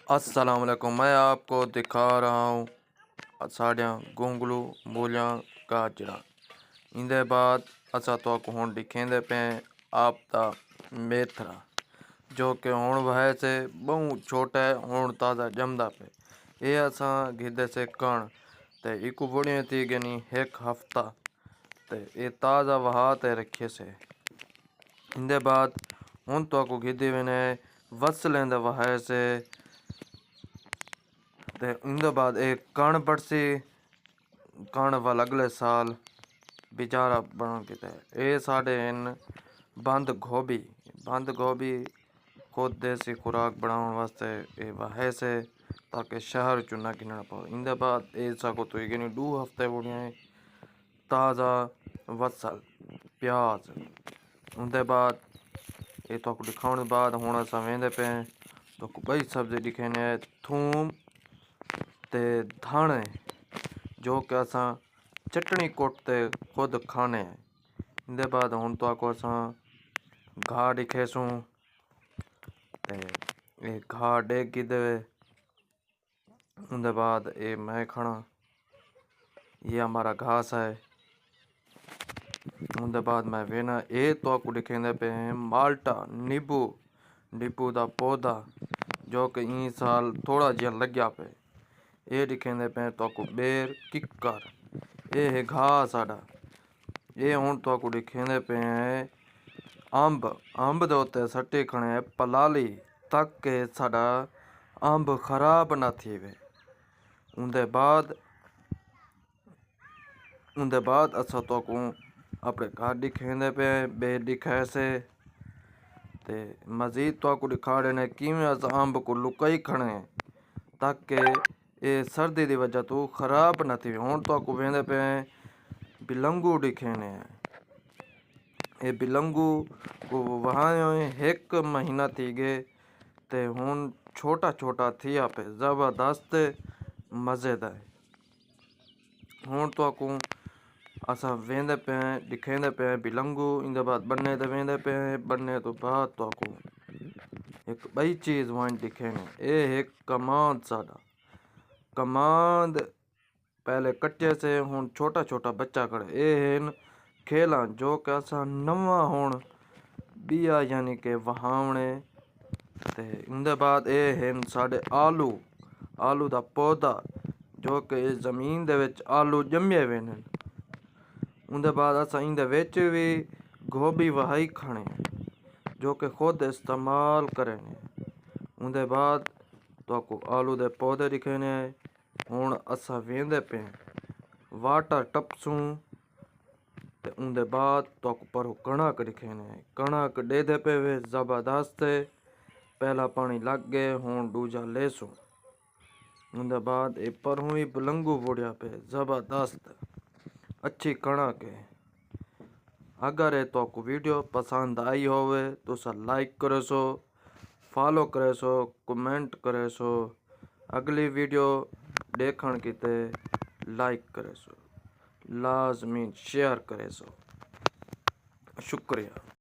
अस्सलाम वालेकुम। मैं आपको दिखा रहा हूँ साड़ियाँ गोंगलू मूलियाँ गाजरा। इंदे बाद असा तो हुण दिखेंदे पे आप दा मेथरा जो कि हुण वह से बहु छोटा है, हुण ताज़ा जमदा पे ये असा गिदे से कण ते इकू बुढ़िया थी गनी एक हफ्ता ते ये ताज़ा वहा ते रखे से। इंदे बाद हुण तो को गिदी वेने वस लेंदे वहा से ते इंदे बाद एक कण पड़सी कण वाल अगले साल बेचारा बन के ये साढ़े इन बंद गोभी खुद देसी खुराक बनाने वास्ते ये वह से ताकि शहर चु ना गिनना पड़े। इंदे बाद ये सको तो ये 2 हफ्ते बुढ़िया ताज़ा वसल प्याज। उनके बाद ये तो दिखाने बाद हूँ अस वेंदे पे तो बई सब्जी दिखेने थूम ते धाने जो कि अस चटनी कुटते खुद खाने। इंदे बाद हूँ तो अस घा दिखेसूँ ते ये घा डेगी दे। उनके बाद ये मैं खाना ये हमारा घास है। उनके बाद मैं वेना ये तो आपको दिखेंदे पे माल्टा नींबू नींबू का पौधा जो कि ई साल थोड़ा जिहा लग गया पे ये दिखेंदे पे तो आपको बेर किकर ये है घास साड़ा। ये हूँ तो आपको दिखेंदे पे अंब अंब दे उत्ते सट्टी खणे पलाली तक के साड़ा अंब खराब ना थी वे। उनके बाद असा तो को अपने घर दिखेंदे पे बेर दिखाए से ते मजीद तो आपको दिखा देने किमें अस अंब को लुकाई खणे ताकि ये सर्दी की वजह तो खराब ना थी। हूँ तो आपको वेंदे पे बिलंगू दिखेने ये बिलंगू को वहाँ एक महीना थी गए ते हूँ छोटा छोटा थिया पे ज़बरदस्त मज़ेदार। हूँ तो आपको असा वेंदे पे दिखेंदे पे बिलंगू। इंदे बाद बनने ते वेंदे पे बनने तो बाद तो आपको एक बई चीज़ वहाँ दिखेने ये एक कमांद साड़ा कमांद पहले कच्चे से हूँ छोटा छोटा बच्चा करे ये है खेला जो कि असा नवा हूँ बिया यानी कि वहावने ते। इंदे बाद ये है साढ़े आलू आलू का पौधा जो कि जमीन दे विच आलू जम्मे वे ने। उनके बाद अस इंदे विच भी गोभी वहाई खाने जो कि खुद इस्तेमाल करें। उनके बाद तो आपको आलू दे पौधे दिखेने हूँ असा वेंदे पे वाटर टपसूँ ते उनके बाद तो पर कणक दिखेने कणक दे दे पे वे ज़बरदस्त पहला पानी लग गए हूँ दूजा लेसूँ। उनके बाद ए पर हुई बिलंगू बुढ़िया पे ज़बरदस्त अच्छी कणक है। अगर ये तो आपको वीडियो पसंद आई होवे तो सर लाइक करे सो फॉलो करे सो कमेंट करे सो अगली वीडियो देखण की ते लाइक करे सो लाजमी शेयर करे सो। शुक्रिया।